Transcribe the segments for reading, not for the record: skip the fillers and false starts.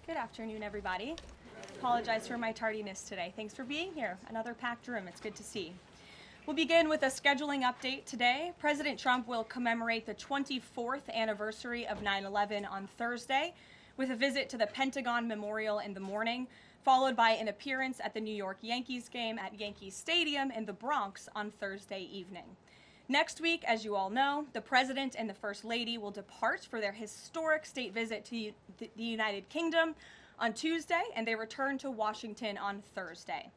Good afternoon, everybody. Apologize for my tardiness today. Thanks for being here. Another packed room. It's good to see. We'll begin with a scheduling update today. President Trump will commemorate the 24th anniversary of 9/11 on Thursday with a visit to the Pentagon Memorial in the morning, followed by an appearance at the New York Yankees game at Yankee Stadium in the Bronx on Thursday evening. Next week, as you all know, the President and the First Lady will depart for their historic state visit to the United Kingdom on Tuesday, and they return to Washington on Thursday.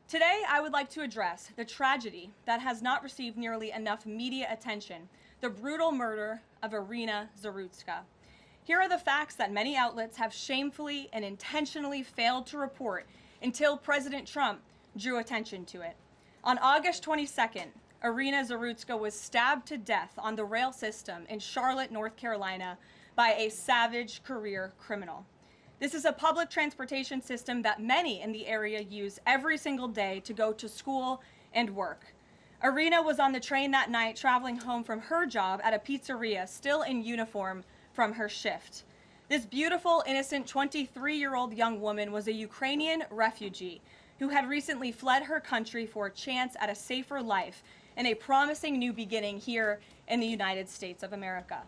Today, I would like to address the tragedy that has not received nearly enough media attention, the brutal murder of Irina Zarutska. Here are the facts that many outlets have shamefully and intentionally failed to report until President Trump drew attention to it. On August 22nd, Irina Zarutska was stabbed to death on the rail system in Charlotte, North Carolina, by a savage career criminal. This is a public transportation system that many in the area use every single day to go to school and work. Irina was on the train that night traveling home from her job at a pizzeria, still in uniform from her shift. This beautiful, innocent 23-year-old young woman was a Ukrainian refugee who had recently fled her country for a chance at a safer life and a promising new beginning here in the United States of America.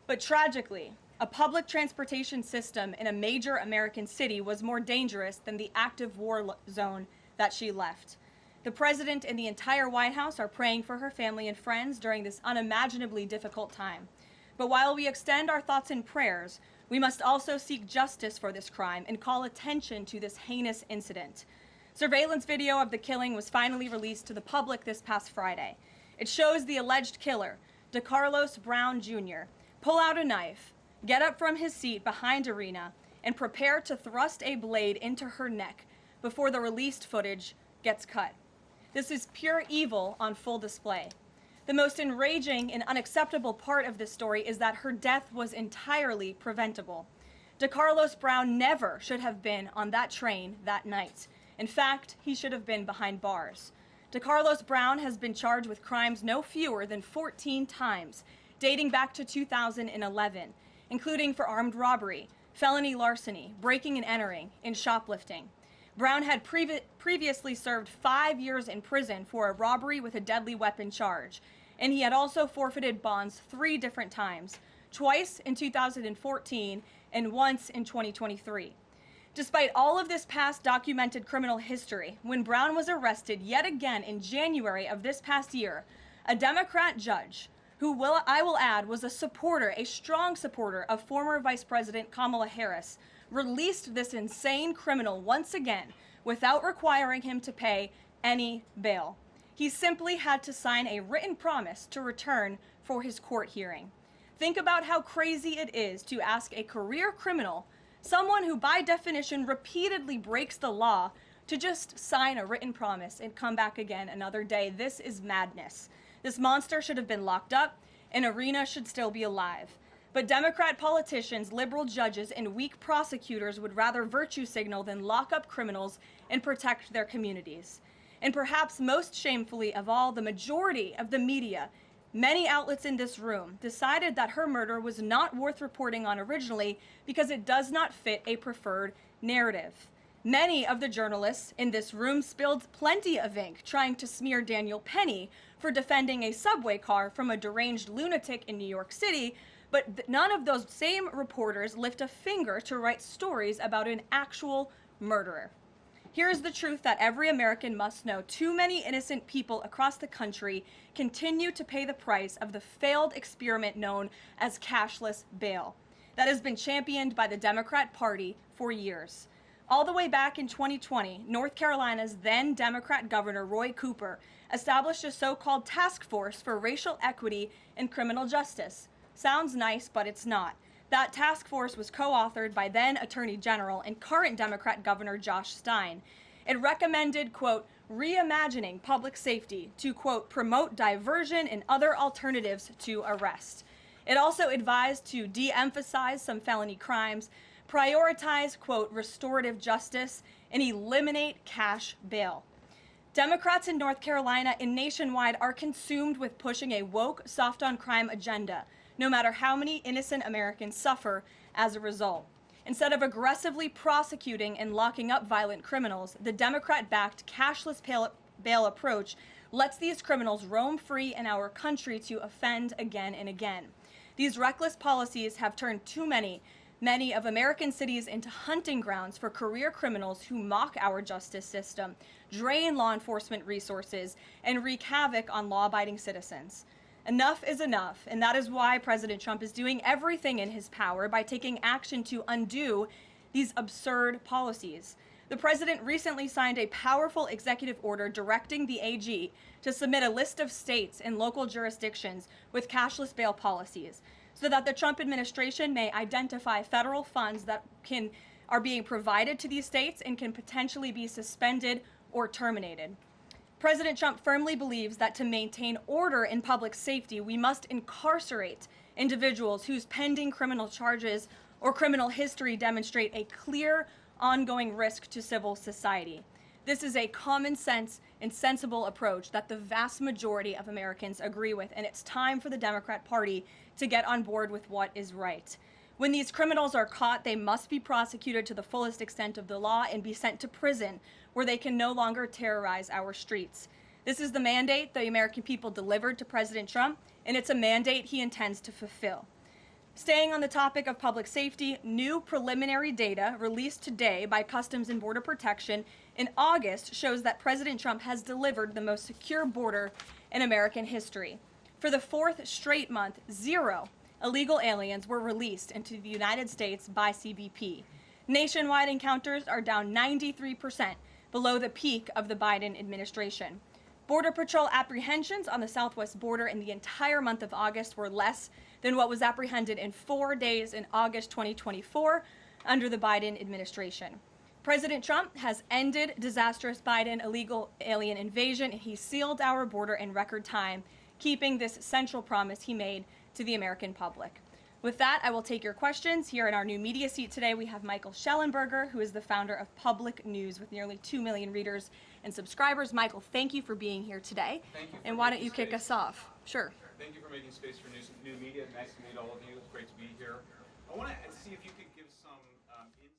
But tragically, a public transportation system in a major American city was more dangerous than the active war zone that she left. The President and the entire White House are praying for her family and friends during this unimaginably difficult time. But while we extend our thoughts and prayers, we must also seek justice for this crime and call attention to this heinous incident. Surveillance video of the killing was finally released to the public this past Friday. It shows the alleged killer, DeCarlos Brown Jr., pull out a knife, get up from his seat behind Irina, and prepare to thrust a blade into her neck before the released footage gets cut. This is pure evil on full display. The most enraging and unacceptable part of this story is that her death was entirely preventable. DeCarlos Brown never should have been on that train that night. In fact, he should have been behind bars. DeCarlos Brown has been charged with crimes no fewer than 14 times, dating back to 2011, including for armed robbery, felony larceny, breaking and entering, and shoplifting. Brown had previously served 5 years in prison for a robbery with a deadly weapon charge, and he had also forfeited bonds 3 different times, twice in 2014 and once in 2023. Despite all of this past documented criminal history, when Brown was arrested yet again in January of this past year, a Democrat judge, who I will add was a strong supporter of former Vice President Kamala Harris, released this insane criminal once again without requiring him to pay any bail. He simply had to sign a written promise to return for his court hearing. Think about how crazy it is to ask a career criminal, someone who by definition repeatedly breaks the law, to just sign a written promise and come back again another day. This is madness. This monster should have been locked up, and Irina should still be alive. But Democrat politicians, liberal judges, and weak prosecutors would rather virtue signal than lock up criminals and protect their communities. And perhaps most shamefully of all, the majority of the media, many outlets in this room, decided that her murder was not worth reporting on originally because it does not fit a preferred narrative. Many of the journalists in this room spilled plenty of ink trying to smear Daniel Penny for defending a subway car from a deranged lunatic in New York City, but none of those same reporters lift a finger to write stories about an actual murderer. Here is the truth that every American must know. Too many innocent people across the country continue to pay the price of the failed experiment known as cashless bail that has been championed by the Democrat Party for years. All the way back in 2020, North Carolina's then Democrat Governor Roy Cooper established a so-called task force for racial equity and criminal justice. Sounds nice, but it's not. That task force was co-authored by then Attorney General and current Democrat Governor Josh Stein. It recommended, quote, reimagining public safety to, quote, promote diversion and other alternatives to arrest. It also advised to de-emphasize some felony crimes, prioritize, quote, restorative justice, and eliminate cash bail. Democrats in North Carolina and nationwide are consumed with pushing a woke, soft-on-crime agenda, no matter how many innocent Americans suffer as a result. Instead of aggressively prosecuting and locking up violent criminals, the Democrat-backed cashless bail approach lets these criminals roam free in our country to offend again and again. These reckless policies have turned too many of American cities into hunting grounds for career criminals who mock our justice system, drain law enforcement resources, and wreak havoc on law-abiding citizens. Enough is enough, and that is why President Trump is doing everything in his power by taking action to undo these absurd policies. The president recently signed a powerful executive order directing the AG to submit a list of states and local jurisdictions with cashless bail policies so that the Trump administration may identify federal funds that are being provided to these states and can potentially be suspended or terminated. President Trump firmly believes that to maintain order in public safety, we must incarcerate individuals whose pending criminal charges or criminal history demonstrate a clear, ongoing risk to civil society. This is a common sense and sensible approach that the vast majority of Americans agree with, and it's time for the Democrat Party to get on board with what is right. When these criminals are caught, they must be prosecuted to the fullest extent of the law and be sent to prison, where they can no longer terrorize our streets. This is the mandate the American people delivered to President Trump, and it's a mandate he intends to fulfill. Staying on the topic of public safety, new preliminary data released today by Customs and Border Protection in August shows that President Trump has delivered the most secure border in American history. For the fourth straight month, 0 illegal aliens were released into the United States by CBP. Nationwide encounters are down 93%, below the peak of the Biden administration. Border Patrol apprehensions on the southwest border in the entire month of August were less than what was apprehended in 4 days in August 2024 under the Biden administration. President Trump has ended disastrous Biden illegal alien invasion, and he sealed our border in record time, keeping this central promise he made to the American public. With that, I will take your questions. Here in our new media seat today, we have Michael Schellenberger, who is the founder of Public News with nearly 2 million readers and subscribers. Michael, thank you for being here today. Thank you. And why don't you kick us off? Sure. Thank you for making space for new media. Nice to meet all of you. It's great to be here. I want to see if you could give some insight into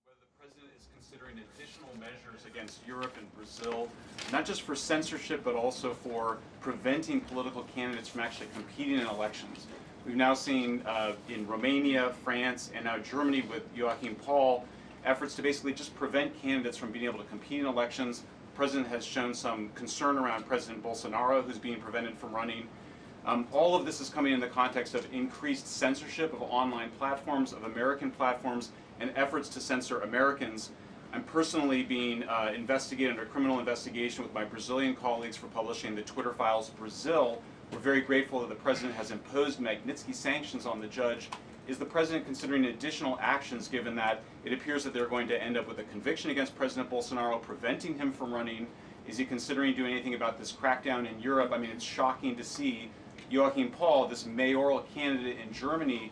whether the president is considering additional measures against Europe and Brazil, not just for censorship, but also for preventing political candidates from actually competing in elections. We've now seen in Romania, France, and now Germany with Joachim Paul, efforts to basically just prevent candidates from being able to compete in elections. The president has shown some concern around President Bolsonaro, who's being prevented from running. All of this is coming in the context of increased censorship of online platforms, of American platforms, and efforts to censor Americans. I'm personally being investigated under criminal investigation with my Brazilian colleagues for publishing the Twitter Files Brazil. We're very grateful that the president has imposed Magnitsky sanctions on the judge. Is the president considering additional actions, given that it appears that they're going to end up with a conviction against President Bolsonaro, preventing him from running? Is he considering doing anything about this crackdown in Europe? I mean, it's shocking to see Joachim Paul, this mayoral candidate in Germany,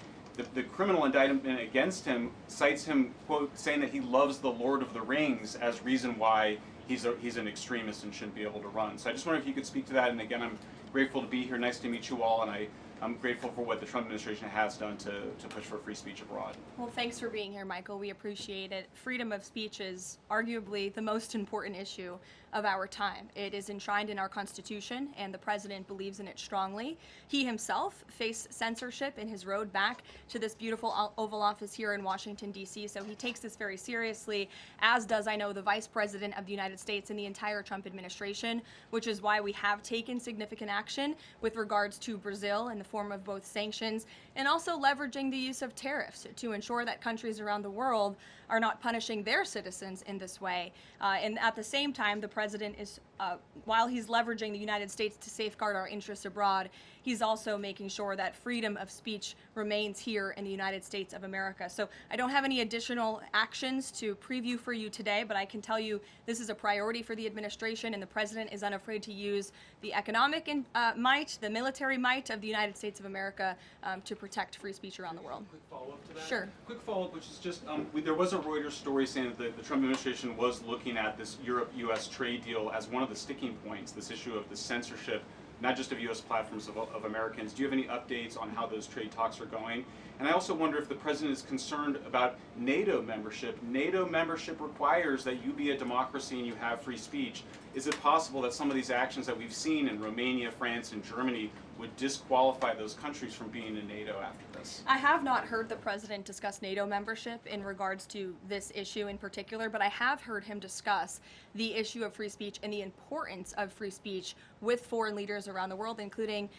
the criminal indictment against him cites him, quote, saying that he loves the Lord of the Rings as reason why he's an extremist and shouldn't be able to run. So I just wonder if you could speak to that. And again, I'm grateful to be here. Nice to meet you all, and I'm grateful for what the Trump administration has done to push for free speech abroad. Well, thanks for being here, Michael. We appreciate it. Freedom of speech is arguably the most important issue of our time. It is enshrined in our Constitution, and the president believes in it strongly. He himself faced censorship in his road back to this beautiful Oval Office here in Washington, D.C., so he takes this very seriously, as does, I know, the Vice President of the United States and the entire Trump administration, which is why we have taken significant action with regards to Brazil in the form of both sanctions and also leveraging the use of tariffs to ensure that countries around the world are not punishing their citizens in this way. And at the same time, the president is, while he's leveraging the United States to safeguard our interests abroad, he's also making sure that freedom of speech remains here in the United States of America. So I don't have any additional actions to preview for you today, but I can tell you this is a priority for the administration, and the president is unafraid to use the economic might, the military might of the United States of America to protect free speech around the world. Quick follow-up to that? Sure. Quick follow-up, which is just, there was a Reuters story saying that the Trump administration was looking at this Europe-U.S. trade deal as one of the sticking points, this issue of the censorship not just of U.S. platforms, of Americans. Do you have any updates on how those trade talks are going? And I also wonder if the president is concerned about NATO membership. NATO membership requires that you be a democracy and you have free speech. Is it possible that some of these actions that we've seen in Romania, France, and Germany would disqualify those countries from being in NATO after this? I have not heard the president discuss NATO membership in regards to this issue in particular, but I have heard him discuss the issue of free speech and the importance of free speech with foreign leaders around the world, including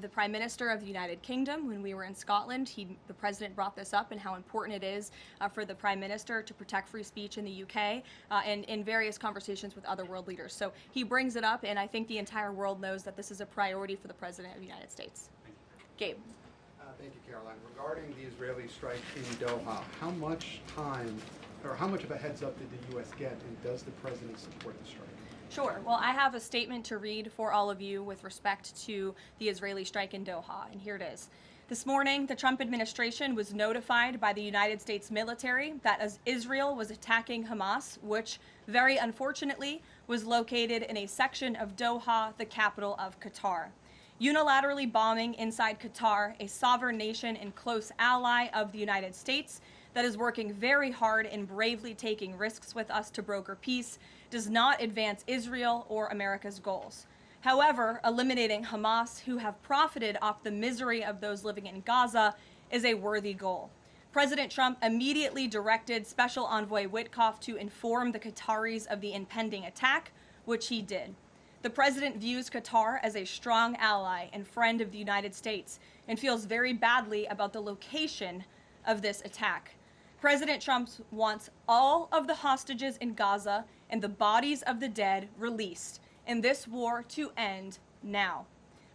the Prime Minister of the United Kingdom. When we were in Scotland, the president brought this up and how important it is for the Prime Minister to protect free speech in the UK and in various conversations with other world leaders. So he brings it up, and I think the entire world knows that this is a priority for the President of the United States. Gabe. Thank you, Caroline. Regarding the Israeli strike in Doha, how much time or how much of a heads up did the U.S. get, and does the president support the strike? Sure. Well, I have a statement to read for all of you with respect to the Israeli strike in Doha, and here it is. This morning, the Trump administration was notified by the United States military that as Israel was attacking Hamas, which very unfortunately was located in a section of Doha, the capital of Qatar. Unilaterally bombing inside Qatar, a sovereign nation and close ally of the United States that is working very hard and bravely taking risks with us to broker peace, does not advance Israel or America's goals. However, eliminating Hamas, who have profited off the misery of those living in Gaza, is a worthy goal. President Trump immediately directed Special Envoy Witkoff to inform the Qataris of the impending attack, which he did. The president views Qatar as a strong ally and friend of the United States and feels very badly about the location of this attack. President Trump wants all of the hostages in Gaza and the bodies of the dead released, and this war to end now.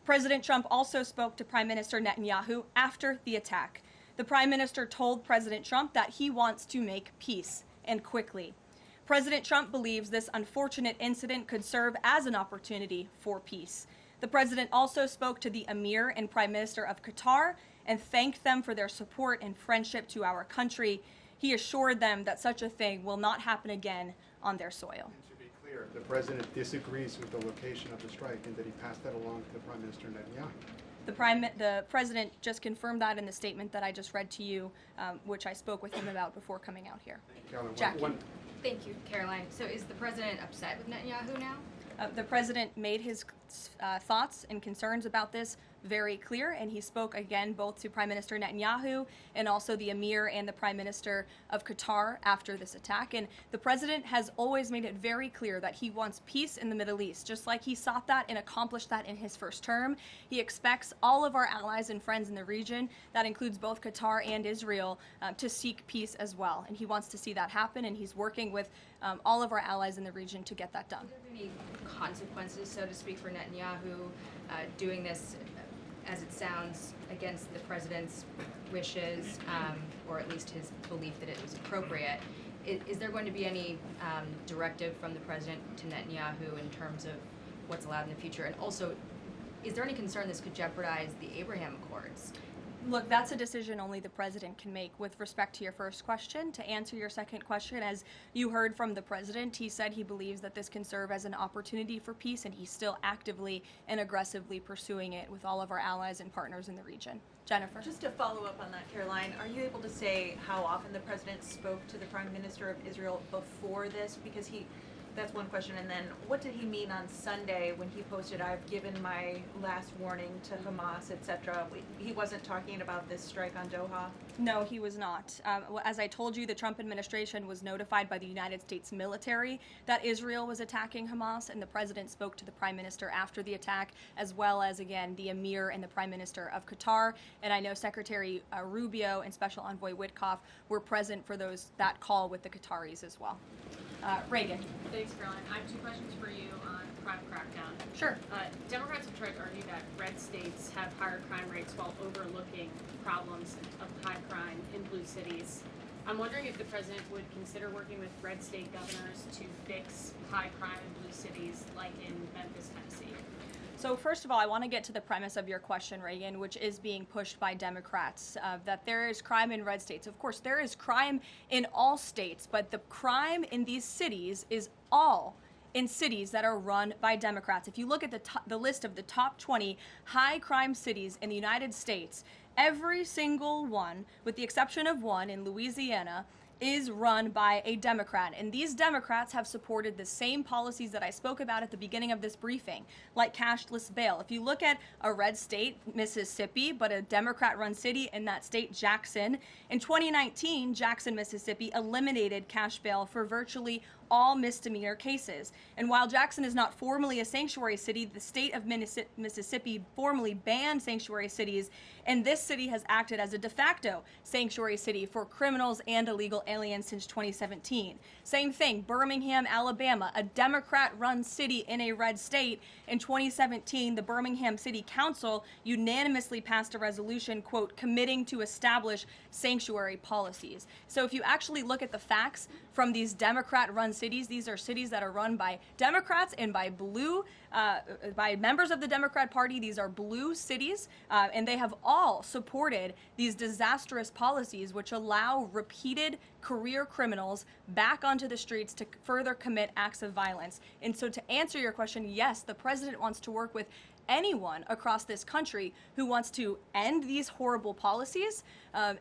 President Trump also spoke to Prime Minister Netanyahu after the attack. The Prime Minister told President Trump that he wants to make peace, and quickly. President Trump believes this unfortunate incident could serve as an opportunity for peace. The president also spoke to the Emir and Prime Minister of Qatar and thanked them for their support and friendship to our country. He assured them that such a thing will not happen again on their soil. And to be clear, the president disagrees with the location of the strike, and that he passed that along to the Prime Minister Netanyahu. The president just confirmed that in the statement that I just read to you, which I spoke with him about before coming out here. Caroline, Jackie. Thank you, Caroline. So is the president upset with Netanyahu now? The president made his thoughts and concerns about this very clear, and he spoke again both to Prime Minister Netanyahu and also the Emir and the Prime Minister of Qatar after this attack. And the president has always made it very clear that he wants peace in the Middle East, just like he sought that and accomplished that in his first term. He expects all of our allies and friends in the region, that includes both Qatar and Israel, to seek peace as well. And he wants to see that happen, and he's working with all of our allies in the region to get that done. Are there any consequences, so to speak, for Netanyahu doing this, as it sounds, against the president's wishes, or at least his belief that it was appropriate? Is there going to be any directive from the president to Netanyahu in terms of what's allowed in the future? And also, is there any concern this could jeopardize the Abraham Accords? Look, that's a decision only the president can make. With respect to your first question, to answer your second question, as you heard from the president, he said he believes that this can serve as an opportunity for peace, and he's still actively and aggressively pursuing it with all of our allies and partners in the region. Jennifer. Just to follow up on that, Caroline, are you able to say how often the president spoke to the Prime Minister of Israel before this? Because that's one question. And then what did he mean on Sunday when he posted, "I've given my last warning to Hamas," etc.? He wasn't talking about this strike on Doha? No, he was not. As I told you, the Trump administration was notified by the United States military that Israel was attacking Hamas, and the president spoke to the Prime Minister after the attack, as well as, again, the Emir and the Prime Minister of Qatar. And I know Secretary Rubio and Special Envoy Witkoff were present for that call with the Qataris as well. Reagan. Thanks, Caroline. I have two questions for you on crime crackdown. Sure. Democrats have tried to argue that red states have higher crime rates while overlooking problems of high crime in blue cities. I'm wondering if the president would consider working with red state governors to fix high crime in blue cities like in Memphis, Tennessee. So first of all, I want to get to the premise of your question, Reagan, which is being pushed by Democrats, that there is crime in red states. Of course, there is crime in all states, but the crime in these cities is all in cities that are run by Democrats. If you look at the list of the top 20 high crime cities in the United States, every single one, with the exception of one in Louisiana, is run by a Democrat. And these Democrats have supported the same policies that I spoke about at the beginning of this briefing, like cashless bail. If you look at a red state, Mississippi, but a Democrat-run city in that state, Jackson, in 2019, Jackson, Mississippi eliminated cash bail for virtually all misdemeanor cases. And while Jackson is not formally a sanctuary city, the state of Mississippi formally banned sanctuary cities, and this city has acted as a de facto sanctuary city for criminals and illegal aliens since 2017. Same thing, Birmingham, Alabama, a Democrat-run city in a red state. In 2017, the Birmingham City Council unanimously passed a resolution, quote, committing to establish sanctuary policies. So if you actually look at the facts from these Democrat-run cities, these are cities that are run by Democrats and by by members of the Democrat Party. These are blue cities, and they have all supported these disastrous policies which allow repeated career criminals back onto the streets to further commit acts of violence. And so to answer your question, yes, the president wants to work with anyone across this country who wants to end these horrible policies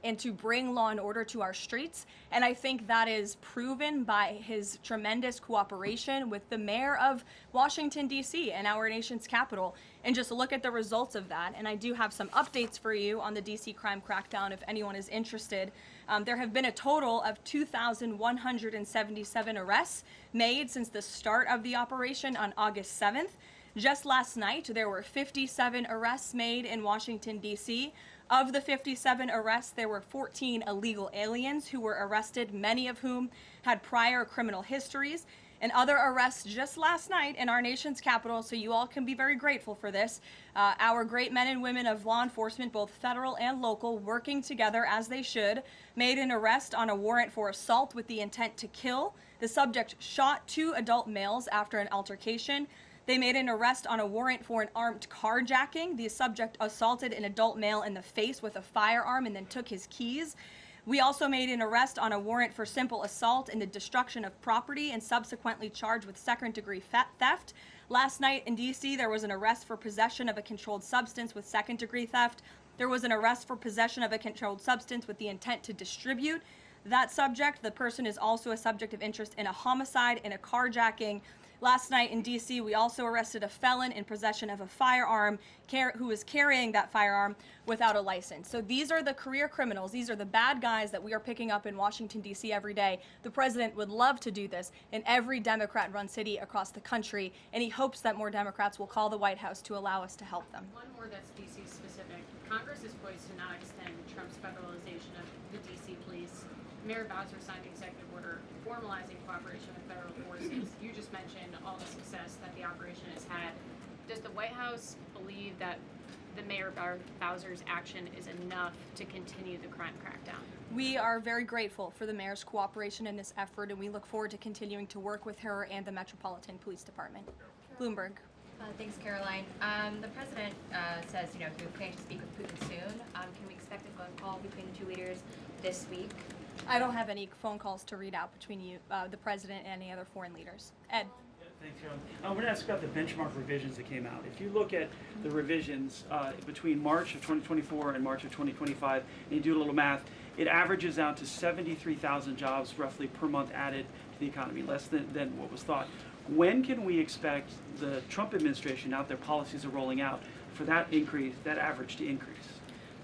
and to bring law and order to our streets. And I think that is proven by his tremendous cooperation with the mayor of Washington, D.C. and our nation's capital. And just look at the results of that. And I do have some updates for you on the D.C. crime crackdown if anyone is interested. There have been a total of 2,177 arrests made since the start of the operation on August 7th. Just last night, there were 57 arrests made in Washington, D.C. Of the 57 arrests, there were 14 illegal aliens who were arrested, many of whom had prior criminal histories. And other arrests just last night in our nation's capital, so you all can be very grateful for this. Our great men and women of law enforcement, both federal and local, working together as they should, made an arrest on a warrant for assault with the intent to kill. The subject shot 2 adult males after an altercation. They made an arrest on a warrant for an armed carjacking. The subject assaulted an adult male in the face with a firearm and then took his keys. We also made an arrest on a warrant for simple assault and the destruction of property and subsequently charged with second-degree theft. Last night in D.C., there was an arrest for possession of a controlled substance with second-degree theft. There was an arrest for possession of a controlled substance with the intent to distribute that subject. The person is also a subject of interest in a homicide and a carjacking. Last night in D.C., we also arrested a felon in possession of a firearm who was carrying that firearm without a license. So these are the career criminals. These are the bad guys that we are picking up in Washington, D.C. every day. The president would love to do this in every Democrat-run city across the country, and he hopes that more Democrats will call the White House to allow us to help them. One more that's D.C. specific. Congress is poised to not extend Trump's federalization of the D.C. police. Mayor Bowser signed the executive order formalizing cooperation with federal forces. You just mentioned all the success that the operation has had. Does the White House believe that the Mayor Bowser's action is enough to continue the crime crackdown? We are very grateful for the mayor's cooperation in this effort, and we look forward to continuing to work with her and the Metropolitan Police Department. Bloomberg. Thanks, Caroline. The president says, he plans to speak with Putin soon. Can we expect a phone call between the two leaders this week? I don't have any phone calls to read out between you, the president, and any other foreign leaders. Ed. Thanks, Carolyn. I want to ask about the benchmark revisions that came out. If you look at the revisions between March of 2024 and March of 2025, and you do a little math, it averages out to 73,000 jobs roughly per month added to the economy, less than what was thought. When can we expect the Trump administration, now their policies are rolling out, for that increase, that average to increase?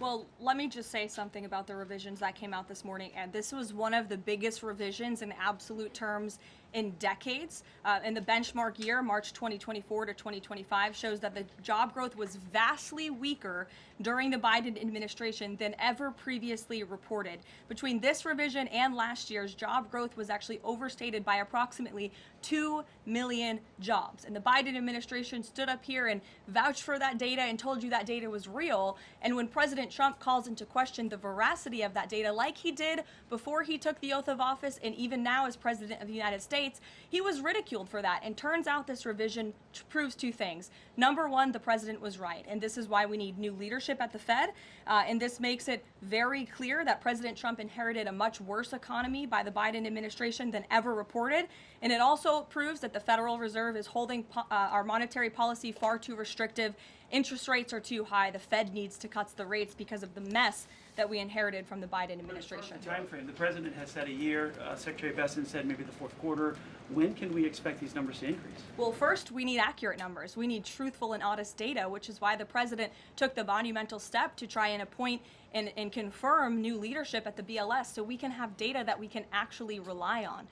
Well, let me just say something about the revisions that came out this morning. And this was one of the biggest revisions in absolute terms in decades. And the benchmark year, March 2024 to 2025, shows that the job growth was vastly weaker during the Biden administration than ever previously reported. Between this revision and last year's, job growth was actually overstated by approximately 2 million jobs. And the Biden administration stood up here and vouched for that data and told you that data was real. And when President Trump calls into question the veracity of that data, like he did before he took the oath of office and even now as President of the United States, he was ridiculed for that. And turns out this revision proves two things. Number one, the president was right, and this is why we need new leadership at the Fed. And this makes it very clear that President Trump inherited a much worse economy by the Biden administration than ever reported. And it also proves that the Federal Reserve is holding our monetary policy far too restrictive. Interest rates are too high. The Fed needs to cut the rates because of the mess that we inherited from the Biden administration. Time frame. The president has said a year. Secretary Besson said maybe the fourth quarter. When can we expect these numbers to increase? Well, first, we need accurate numbers. We need truthful and honest data, which is why the president took the monumental step to try and appoint and confirm new leadership at the BLS so we can have data that we can actually rely on.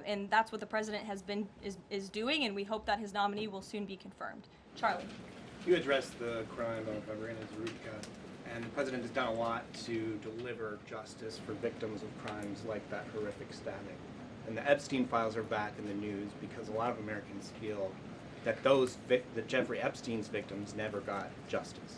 And that's what the president is doing, and we hope that his nominee will soon be confirmed. Charlie. You addressed the crime of Irina Zarubka, and the president has done a lot to deliver justice for victims of crimes like that horrific stabbing. And the Epstein files are back in the news because a lot of Americans feel that that Jeffrey Epstein's victims never got justice.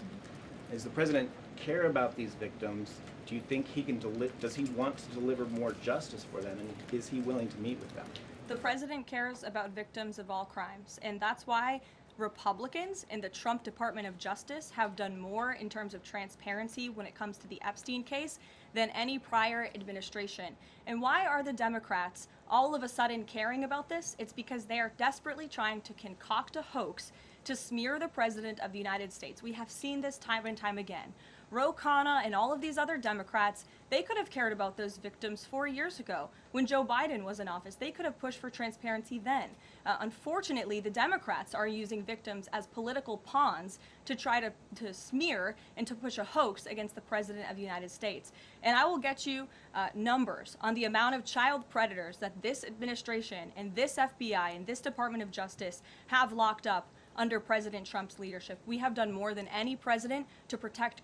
Does the president care about these victims? Do you think he can does he want to deliver more justice for them, and is he willing to meet with them? The president cares about victims of all crimes, and that's why Republicans in the Trump Department of Justice have done more in terms of transparency when it comes to the Epstein case than any prior administration. And why are the Democrats all of a sudden caring about this? It's because they are desperately trying to concoct a hoax to smear the President of the United States. We have seen this time and time again. Ro Khanna and all of these other Democrats, they could have cared about those victims 4 years ago. When Joe Biden was in office, they could have pushed for transparency then. Unfortunately, the Democrats are using victims as political pawns to try to smear and to push a hoax against the President of the United States. And I will get you numbers on the amount of child predators that this administration and this FBI and this Department of Justice have locked up under President Trump's leadership. We have done more than any president to protect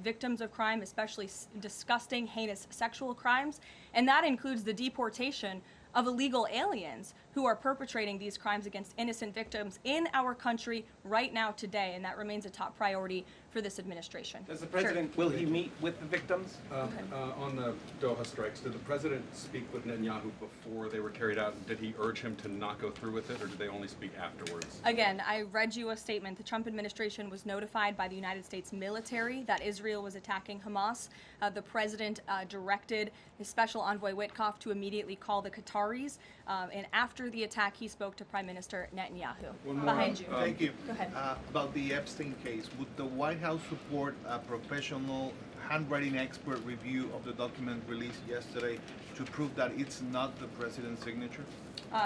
victims of crime, especially disgusting, heinous sexual crimes, and that includes the deportation of illegal aliens who are perpetrating these crimes against innocent victims in our country right now today, and that remains a top priority for this administration. Does the president, will he meet with the victims? On the Doha strikes, did the president speak with Netanyahu before they were carried out? Did he urge him to not go through with it, or did they only speak afterwards? Again, I read you a statement. The Trump administration was notified by the United States military that Israel was attacking Hamas. The president directed his special envoy Witkoff to immediately call the Qataris, and after the attack, he spoke to Prime Minister Netanyahu. One more. Behind you. Thank you. Go ahead. About the Epstein case, would the White House support a professional handwriting expert review of the document released yesterday to prove that it's not the president's signature?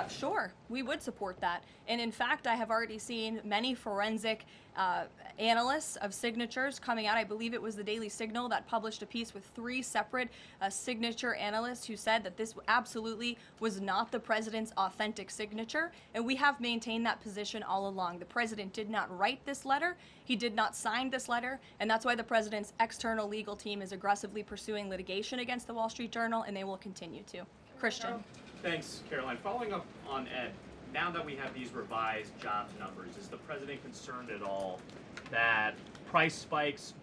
Sure, we would support that. And in fact, I have already seen many forensic analysts of signatures coming out. I believe it was the Daily Signal that published a piece with 3 separate signature analysts who said that this absolutely was not the president's authentic signature. And we have maintained that position all along. The president did not write this letter. He did not sign this letter. And that's why the president's external legal team is aggressively pursuing litigation against the Wall Street Journal, and they will continue to. Christian. Thanks, Caroline. Following up on Ed, now that we have these revised jobs numbers, is the president concerned at all that price spikes,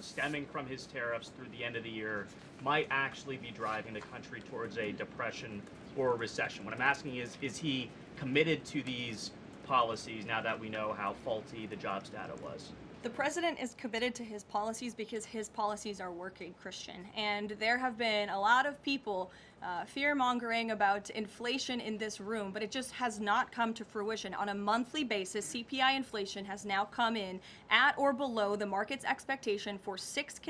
stemming from his tariffs through the end of the year, might actually be driving the country towards a depression or a recession? What I'm asking is he committed to these policies now that we know how faulty the jobs data was? The president is committed to his policies because his policies are working, Christian. And there have been a lot of people fear-mongering about inflation in this room, but it just has not come to fruition. On a monthly basis, CPI inflation has now come in at or below the market's expectation for 6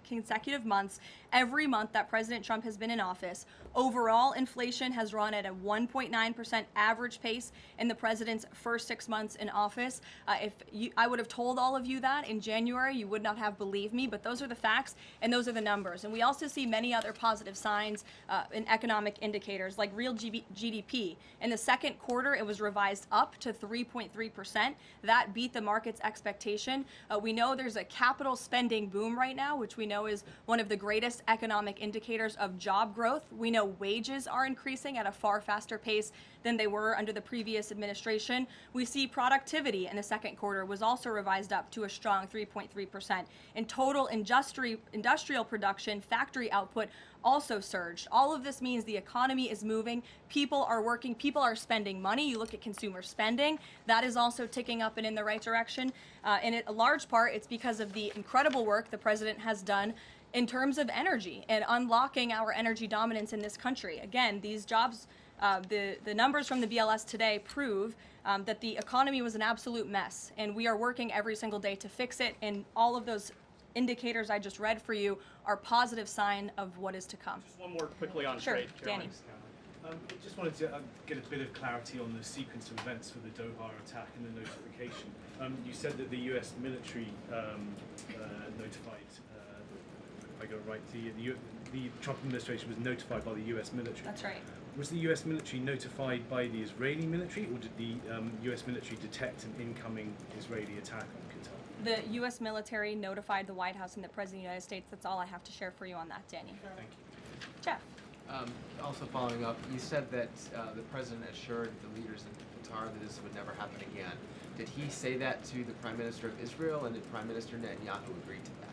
consecutive months, every month that President Trump has been in office. Overall, inflation has run at a 1.9% average pace in the president's first 6 months in office. I would have told all of you that in January, you would not have believed me, but those are the facts and those are the numbers. And we also see many other positive signs in economic indicators like real GDP. In the second quarter, it was revised up to 3.3%. That beat the market's expectation. We know there's a capital spending boom right now, which we know is one of the greatest economic indicators of job growth. We know wages are increasing at a far faster pace than they were under the previous administration. We see productivity in the second quarter was also revised up to a strong 3.3%. And total industrial production, factory output also surged. All of this means the economy is moving, people are working, people are spending money. You look at consumer spending, that is also ticking up and in the right direction. And a large part, it's because of the incredible work the president has done in terms of energy and unlocking our energy dominance in this country. Again, these jobs, the numbers from the BLS today prove that the economy was an absolute mess, and we are working every single day to fix it, and all of those indicators I just read for you are positive sign of what is to come. Just one more quickly on Sure, trade, Danny. Caroline. I just wanted to get a bit of clarity on the sequence of events for the Doha attack and the notification. You said that the U.S. military notified, if I got it right, the Trump administration was notified by the U.S. military. That's right. Was the U.S. military notified by the Israeli military, or did the U.S. military detect an incoming Israeli attack on Qatar? The U.S. military notified the White House and the President of the United States. That's all I have to share for you on that, Danny. Thank you. Jeff. Also following up, you said that the president assured the leaders in Qatar that this would never happen again. Did he say that to the Prime Minister of Israel, and did Prime Minister Netanyahu agree to that?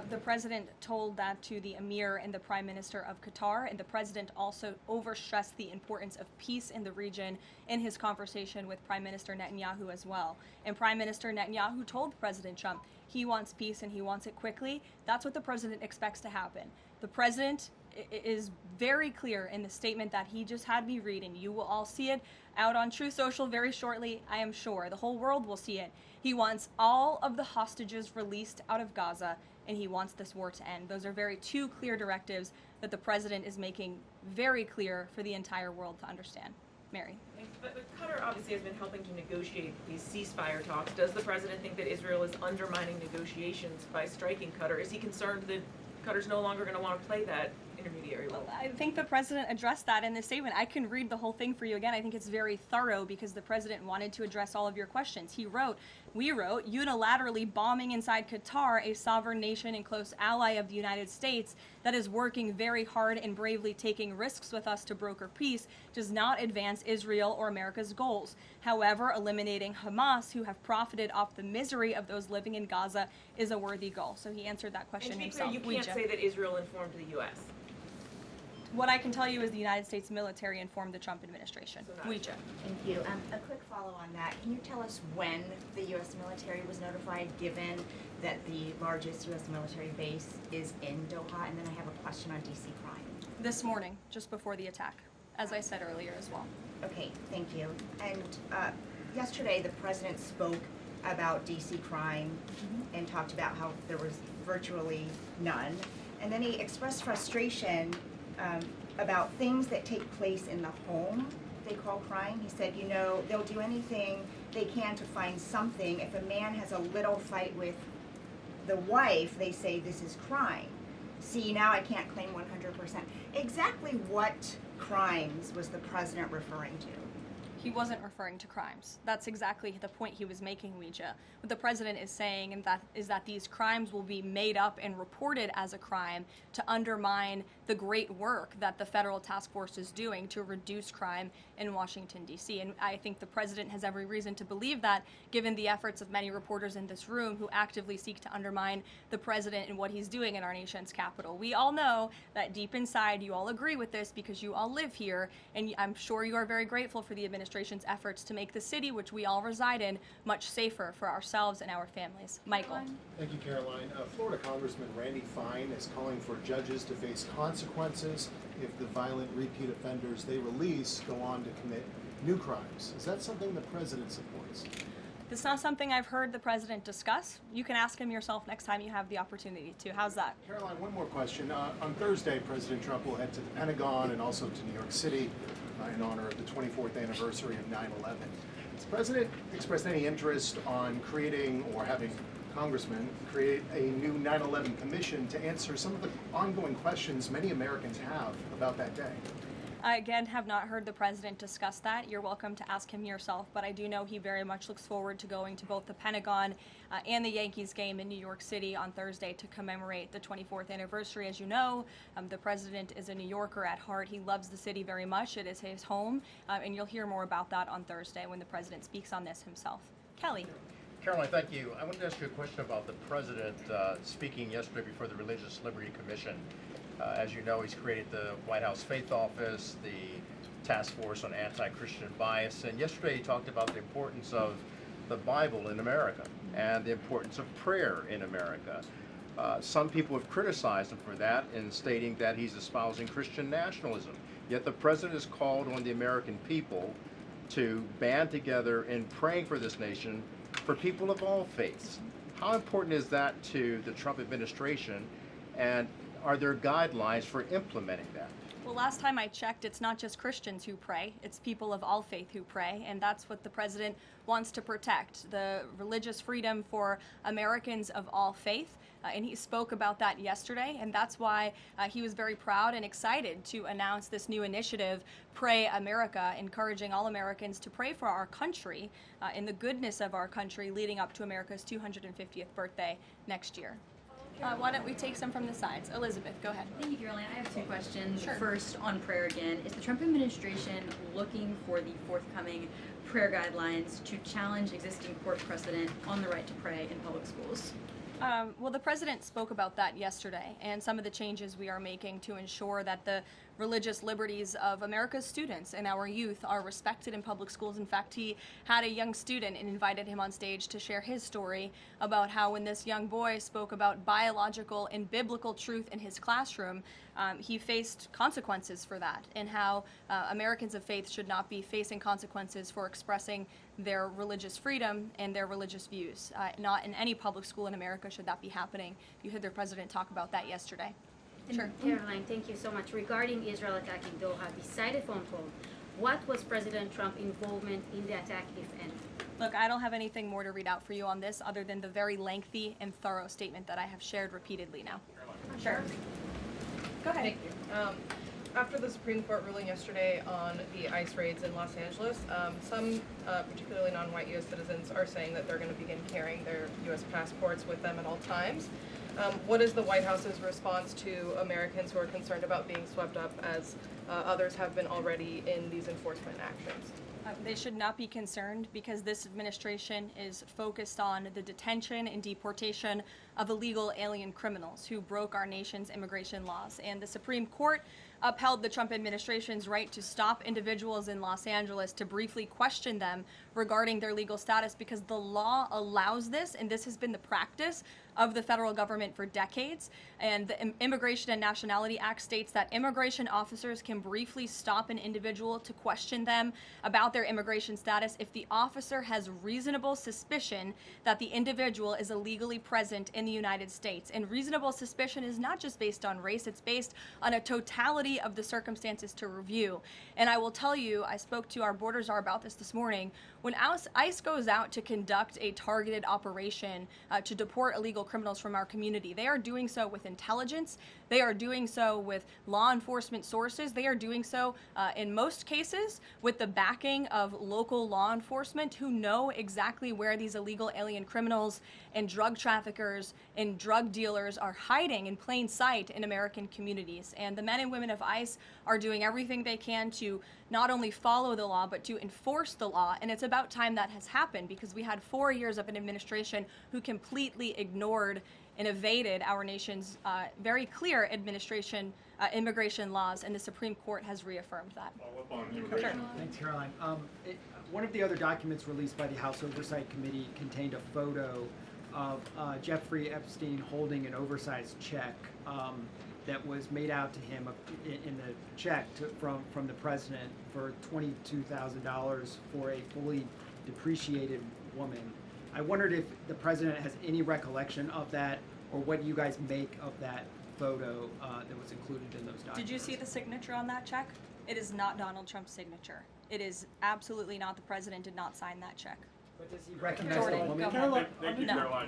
The president told that to the emir and the prime minister of Qatar, and the president also overstressed the importance of peace in the region in his conversation with Prime Minister Netanyahu as well. And Prime Minister Netanyahu told President Trump he wants peace and he wants it quickly. That's what the president expects to happen. The president is very clear in the statement that he just had me read, and you will all see it out on True Social very shortly, I am sure. The whole world will see it. He wants all of the hostages released out of Gaza, and he wants this war to end. Those are two clear directives that the president is making very clear for the entire world to understand. Mary. But Qatar obviously has been helping to negotiate these ceasefire talks. Does the president think that Israel is undermining negotiations by striking Qatar? Is he concerned that Qatar's no longer going to want to play that intermediary role? I think the president addressed that in the statement. I can read the whole thing for you again. I think it's very thorough because the president wanted to address all of your questions. We wrote, unilaterally bombing inside Qatar, a sovereign nation and close ally of the United States that is working very hard and bravely taking risks with us to broker peace, does not advance Israel or America's goals. However, eliminating Hamas, who have profited off the misery of those living in Gaza, is a worthy goal. So he answered that question himself. And to be clear, you can't say that Israel informed the U.S. What I can tell you is the United States military informed the Trump administration. Thank you. A quick follow on that. Can you tell us when the U.S. military was notified, given that the largest U.S. military base is in Doha? And then I have a question on D.C. crime. This morning, just before the attack, as I said earlier as well. Okay, thank you. And yesterday, the president spoke about D.C. crime and talked about how there was virtually none. And then he expressed frustration about things that take place in the home they call crime. He said, you know, they'll do anything they can to find something. If a man has a little fight with the wife, they say this is crime. See, now I can't claim 100%. Exactly what crimes was the president referring to? He wasn't referring to crimes. That's exactly the point he was making, Ouija. What the president is saying is that these crimes will be made up and reported as a crime to undermine the great work that the federal task force is doing to reduce crime in Washington, D.C. And I think the president has every reason to believe that, given the efforts of many reporters in this room who actively seek to undermine the president and what he's doing in our nation's capital. We all know that deep inside you all agree with this because you all live here, and I'm sure you are very grateful for the administration's efforts to make the city, which we all reside in, much safer for ourselves and our families. Michael. Thank you, Caroline. Florida Congressman Randy Fine is calling for judges to face consequences if the violent repeat offenders they release go on to commit new crimes. Is that something the president supports? This is not something I've heard the president discuss. You can ask him yourself next time you have the opportunity to. How's that? Caroline, one more question. On Thursday, President Trump will head to the Pentagon and also to New York City in honor of the 24th anniversary of 9/11. Has the president expressed any interest on creating or having Congressman, create a new 9/11 commission to answer some of the ongoing questions many Americans have about that day. I, again, have not heard the president discuss that. You're welcome to ask him yourself, but I do know he very much looks forward to going to both the Pentagon and the Yankees game in New York City on Thursday to commemorate the 24th anniversary. As you know, the president is a New Yorker at heart. He loves the city very much. It is his home, and you'll hear more about that on Thursday when the president speaks on this himself. Kelly. Caroline, thank you. I wanted to ask you a question about the president speaking yesterday before the Religious Liberty Commission. As you know, he's created the White House Faith Office, the Task Force on Anti-Christian Bias, and yesterday he talked about the importance of the Bible in America and the importance of prayer in America. Some people have criticized him for that in stating that he's espousing Christian nationalism. Yet the president has called on the American people to band together in praying for this nation for people of all faiths. How important is that to the Trump administration, and are there guidelines for implementing that? Well, last time I checked, it's not just Christians who pray, it's people of all faith who pray, and that's what the president wants to protect, the religious freedom for Americans of all faith. And he spoke about that yesterday, and that's why he was very proud and excited to announce this new initiative, Pray America, encouraging all Americans to pray for our country in the goodness of our country leading up to America's 250th birthday next year. Why don't we take some from the sides? Elizabeth, go ahead. Thank you, Caroline. I have two questions. Sure. First, on prayer again. Is the Trump administration looking for the forthcoming prayer guidelines to challenge existing court precedent on the right to pray in public schools? Well, the president spoke about that yesterday, and some of the changes we are making to ensure that the religious liberties of America's students and our youth are respected in public schools. In fact, he had a young student and invited him on stage to share his story about how when this young boy spoke about biological and biblical truth in his classroom, he faced consequences for that, and how Americans of faith should not be facing consequences for expressing their religious freedom and their religious views. Not in any public school in America should that be happening. You heard the president talk about that yesterday. And Sure. Caroline, thank you so much. Regarding Israel attacking Doha, beside a phone call, what was President Trump's involvement in the attack, if any? Look, I don't have anything more to read out for you on this other than the very lengthy and thorough statement that I have shared repeatedly now. Sure. Go ahead. Thank you. After the Supreme Court ruling yesterday on the ICE raids in Los Angeles, some, particularly non-white U.S. citizens, are saying that they're going to begin carrying their U.S. passports with them at all times. What is the White House's response to Americans who are concerned about being swept up, as others have been already, in these enforcement actions? They should not be concerned, because this administration is focused on the detention and deportation of illegal alien criminals who broke our nation's immigration laws. And the Supreme Court upheld the Trump administration's right to stop individuals in Los Angeles to briefly question them regarding their legal status, because the law allows this, and this has been the practice of the federal government for decades. And the Immigration and Nationality Act states that immigration officers can briefly stop an individual to question them about their immigration status if the officer has reasonable suspicion that the individual is illegally present in the United States. And reasonable suspicion is not just based on race, it's based on a totality of the circumstances to review. And I will tell you, I spoke to our border czar about this morning. When ICE goes out to conduct a targeted operation to deport illegal criminals from our community, they are doing so with intelligence, they are doing so with law enforcement sources, they are doing so in most cases with the backing of local law enforcement who know exactly where these illegal alien criminals and drug traffickers and drug dealers are hiding in plain sight in American communities. And the men and women of ICE are doing everything they can to not only follow the law, but to enforce the law. And it's about time that has happened, because we had 4 years of an administration who completely ignored and evaded our nation's very clear immigration laws, and the Supreme Court has reaffirmed that. Sure. Thanks, Caroline. One of the other documents released by the House Oversight Committee contained a photo of Jeffrey Epstein holding an oversized check that was made out to him in the check from the president for $22,000 for a fully depreciated woman. I wondered if the president has any recollection of that, or what you guys make of that photo that was included in those documents. Did you see the signature on that check? It is not Donald Trump's signature. It is absolutely not. The president did not sign that check. Recognize Jordan, the woman. go Caroline, ahead.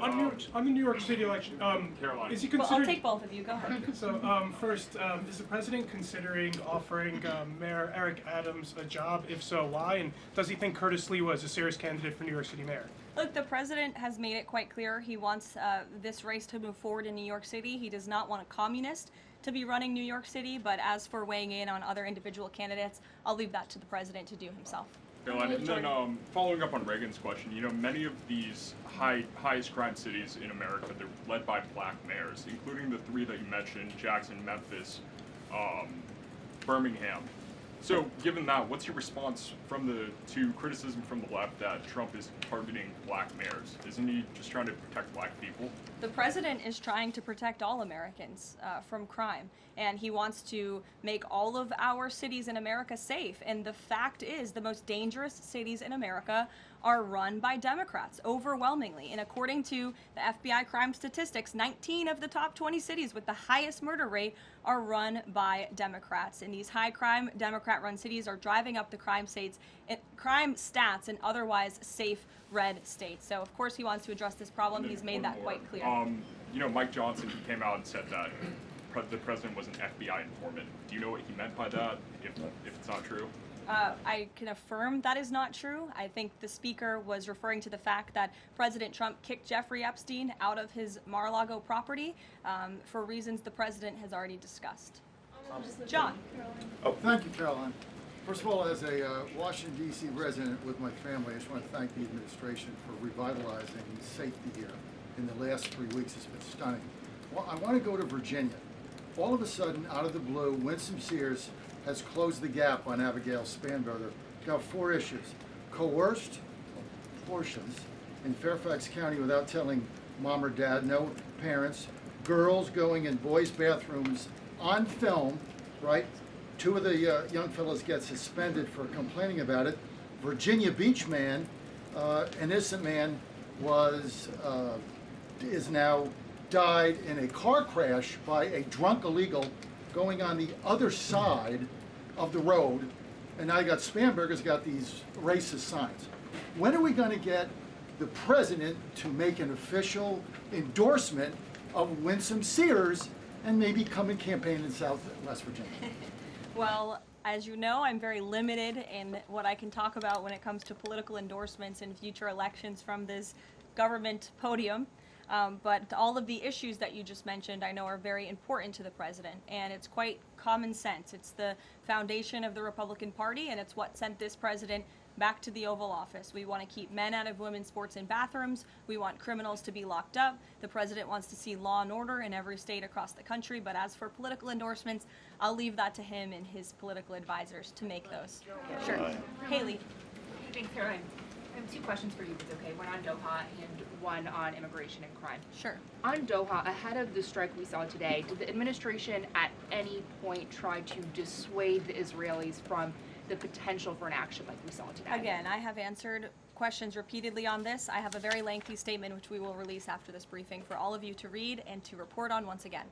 on the, No. on the New York City election, Caroline. is he Well, considering? I'll take both of you. Go ahead. So first, is the president considering offering Mayor Eric Adams a job? If so, why? And does he think Curtis Lee was a serious candidate for New York City mayor? Look, the president has made it quite clear he wants this race to move forward in New York City. He does not want a communist to be running New York City, but as for weighing in on other individual candidates, I'll leave that to the president to do himself. Caroline, and then following up on Reagan's question, you know, many of these highest crime cities in America, they're led by black mayors, including the three that you mentioned, Jackson, Memphis, Birmingham. So given that, what's your response to criticism from the left that Trump is targeting black mayors? Isn't he just trying to protect black people? The president is trying to protect all Americans from crime, and he wants to make all of our cities in America safe. And the fact is, the most dangerous cities in America are run by Democrats, overwhelmingly. And according to the FBI crime statistics, 19 of the top 20 cities with the highest murder rate are run by Democrats. And these high crime Democrat-run cities are driving up the crime stats in otherwise safe red states. So of course he wants to address this problem. He's made that quite clear. You know, Mike Johnson, he came out and said that the president was an FBI informant. Do you know what he meant by that, if it's not true? I can affirm that is not true. I think the speaker was referring to the fact that President Trump kicked Jeffrey Epstein out of his Mar-a-Lago property for reasons the president has already discussed. John. Oh, thank you, Caroline. First of all, as a Washington, D.C. resident with my family, I just want to thank the administration for revitalizing safety here. In the last 3 weeks, it's been stunning. Well, I want to go to Virginia. All of a sudden, out of the blue, Winsome Sears has closed the gap on Abigail Spanberger. Got 4 issues. Coerced abortions in Fairfax County without telling mom or dad, no parents. Girls going in boys' bathrooms on film, right? 2 of the young fellows get suspended for complaining about it. Virginia Beach man, an innocent man, is now died in a car crash by a drunk illegal going on the other side of the road, and now you got Spanberger's got these racist signs. When are we going to get the president to make an official endorsement of Winsome Sears and maybe come and campaign in Southwest Virginia? Well, as you know, I'm very limited in what I can talk about when it comes to political endorsements in future elections from this government podium. But all of the issues that you just mentioned I know are very important to the president, and it's quite common sense. It's the foundation of the Republican Party, and it's what sent this president back to the Oval Office. We want to keep men out of women's sports and bathrooms. We want criminals to be locked up. The president wants to see law and order in every state across the country, but as for political endorsements, I'll leave that to him and his political advisors to make those. Sure. Haley. Thanks, Caroline. I have 2 questions for you, if it's okay. One on Doha and one on immigration and crime. Sure. On Doha, ahead of the strike we saw today, did the administration at any point try to dissuade the Israelis from the potential for an action like we saw today? Again, I have answered questions repeatedly on this. I have a very lengthy statement which we will release after this briefing for all of you to read and to report on once again.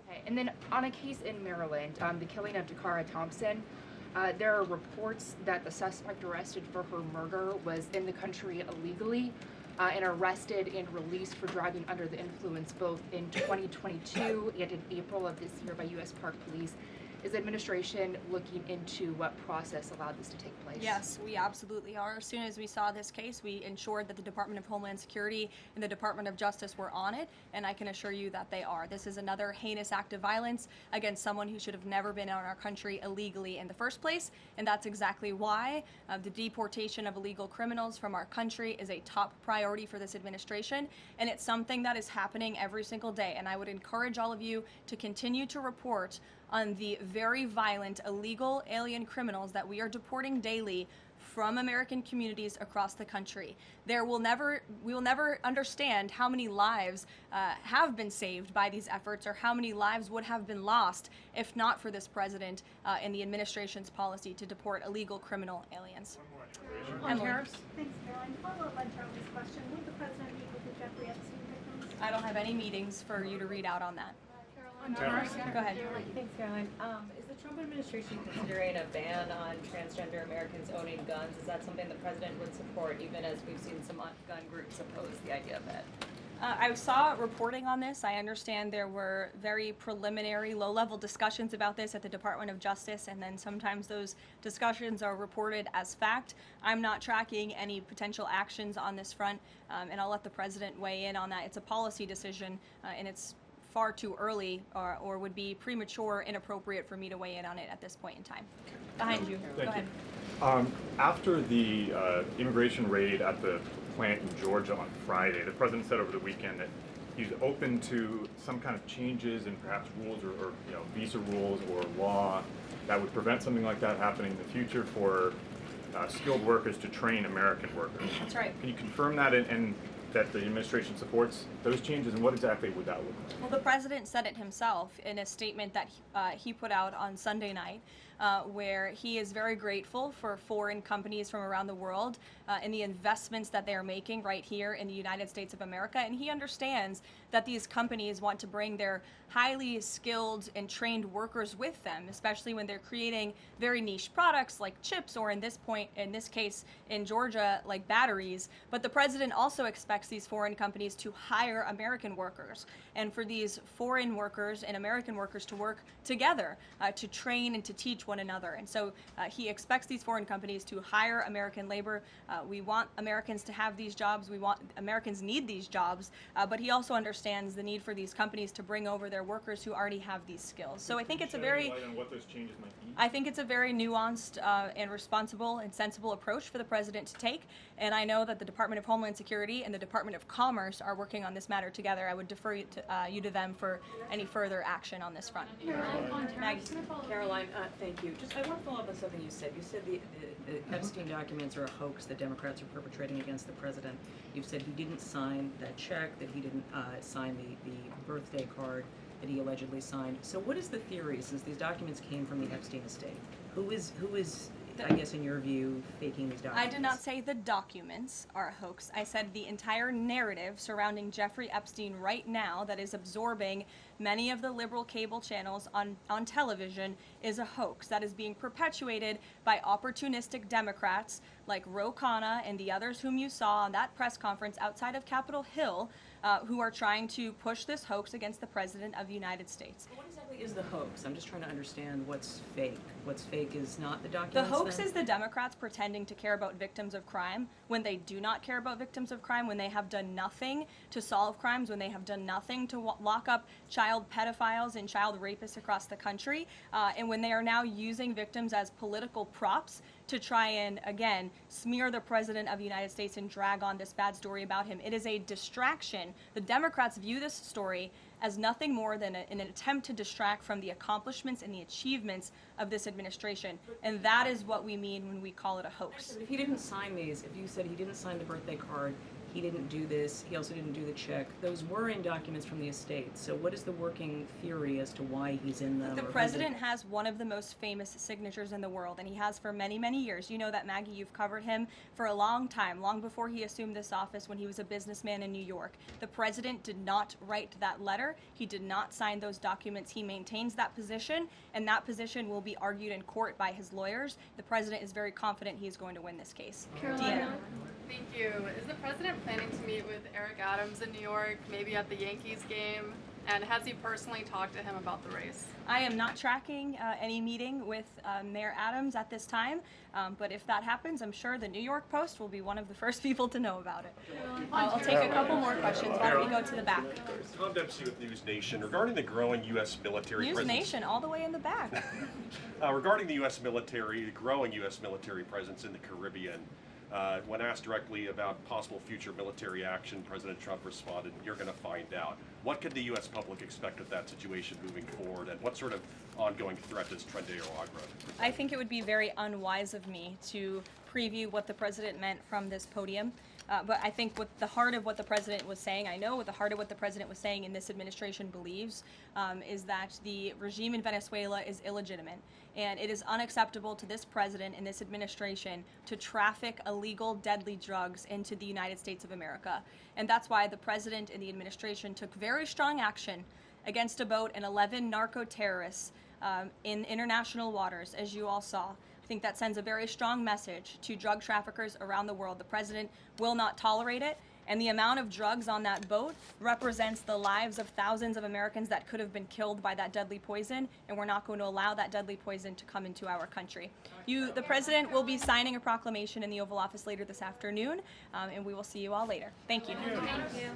Okay, and then on a case in Maryland, the killing of Dakara Thompson, there are reports that the suspect arrested for her murder was in the country illegally and arrested and released for driving under the influence both in 2022 and in April of this year by U.S. Park Police. Is the administration looking into what process allowed this to take place? Yes, we absolutely are. As soon as we saw this case, we ensured that the Department of Homeland Security and the Department of Justice were on it, and I can assure you that they are. This is another heinous act of violence against someone who should have never been in our country illegally in the first place, and that's exactly why the deportation of illegal criminals from our country is a top priority for this administration, and it's something that is happening every single day, and I would encourage all of you to continue to report on the very violent illegal alien criminals that we are deporting daily from American communities across the country. We will never understand how many lives have been saved by these efforts or how many lives would have been lost if not for this president and the administration's policy to deport illegal criminal aliens. Emily. Thanks, Caroline. Follow up on Charlie's question. Would the president meet with the Jeffrey Epstein victims? I don't have any meetings for you to read out on that. On Go ahead. Thanks, Caroline. Is the Trump administration considering a ban on transgender Americans owning guns? Is that something the president would support, even as we've seen some gun groups oppose the idea of it? I saw reporting on this. I understand there were very preliminary, low-level discussions about this at the Department of Justice, and then sometimes those discussions are reported as fact. I'm not tracking any potential actions on this front, and I'll let the president weigh in on that. It's a policy decision, and it's far too early or would be premature, inappropriate for me to weigh in on it at this point in time. Behind you. Go ahead. After the immigration raid at the plant in Georgia on Friday, the president said over the weekend that he's open to some kind of changes in perhaps rules or visa rules or law that would prevent something like that happening in the future for skilled workers to train American workers. That's right. Can you confirm that and that the administration supports those changes, and what exactly would that look like? Well, the president said it himself in a statement that he put out on Sunday night, where he is very grateful for foreign companies from around the world and the investments that they are making right here in the United States of America. And he understands that these companies want to bring their highly skilled and trained workers with them, especially when they're creating very niche products like chips, or in this case in Georgia, like batteries. But the president also expects these foreign companies to hire American workers, and for these foreign workers and American workers to work together to train and to teach one another. And so he expects these foreign companies to hire American labor. We want Americans to have these jobs. Americans need these jobs, but he also understands the need for these companies to bring over their workers who already have these skills. So I think it's a very what those changes might be? I think it's a very nuanced and responsible and sensible approach for the president to take. And I know that the Department of Homeland Security and the Department of Commerce are working on this matter together. I would defer you to them for any further action on this front. Maggie. Caroline, thank you. I want to follow up on something you said. You said the Epstein documents are a hoax that Democrats are perpetrating against the president. You've said he didn't sign that check, that he didn't sign the birthday card that he allegedly signed. So what is the theory, since these documents came from the Epstein estate? Who is I guess in your view, faking these documents? I did not say the documents are a hoax. I said the entire narrative surrounding Jeffrey Epstein right now that is absorbing many of the liberal cable channels on television is a hoax that is being perpetuated by opportunistic Democrats like Ro Khanna and the others whom you saw on that press conference outside of Capitol Hill, who are trying to push this hoax against the President of the United States. What exactly is the hoax? I'm just trying to understand what's fake. What's fake is not the The documents. hoax then? is the Democrats pretending to care about victims of crime when they do not care about victims of crime, when they have done nothing to solve crimes, when they have done nothing to lock up child pedophiles and child rapists across the country, and when they are now using victims as political props to try and, again, smear the President of the United States and drag on this bad story about him. It is a distraction. The Democrats view this story as nothing more than an attempt to distract from the accomplishments and the achievements of this administration. And that is what we mean when we call it a hoax. If he didn't sign these, if you said he didn't sign the birthday card, he didn't do this, he also didn't do the check, those were in documents from the estate. So what is the working theory as to why he's in them? The president has one of the most famous signatures in the world, and he has for many, many years. You know that, Maggie, you've covered him for a long time, long before he assumed this office when he was a businessman in New York. The president did not write that letter. He did not sign those documents. He maintains that position, and that position will be argued in court by his lawyers. The president is very confident he is going to win this case. Caroline, thank you. Is the president planning to meet with Eric Adams in New York, maybe at the Yankees game? And has he personally talked to him about the race? I am not tracking any meeting with Mayor Adams at this time, but if that happens, I'm sure the New York Post will be one of the first people to know about it. I'll take a couple more questions. Why don't we go to the back? Tom Dempsey with News Nation. Regarding the growing U.S. military News presence... Nation, all the way in the back. Regarding the U.S. military, the growing U.S. military presence in the Caribbean, when asked directly about possible future military action, President Trump responded, "You're going to find out." What can the U.S. public expect of that situation moving forward, and what sort of ongoing threat does Trendejo Agro? I think it would be very unwise of me to preview what the president meant from this podium. But I think what the heart of what the president was saying, I know what the heart of what the president was saying in this administration believes, is that the regime in Venezuela is illegitimate. And it is unacceptable to this president and this administration to traffic illegal, deadly drugs into the United States of America. And that's why the president and the administration took very strong action against a boat and 11 narco-terrorists in international waters, as you all saw. I think that sends a very strong message to drug traffickers around the world. The president will not tolerate it, and the amount of drugs on that boat represents the lives of thousands of Americans that could have been killed by that deadly poison, and we're not going to allow that deadly poison to come into our country. The president will be signing a proclamation in the Oval Office later this afternoon, and we will see you all later. Thank you. Thank you.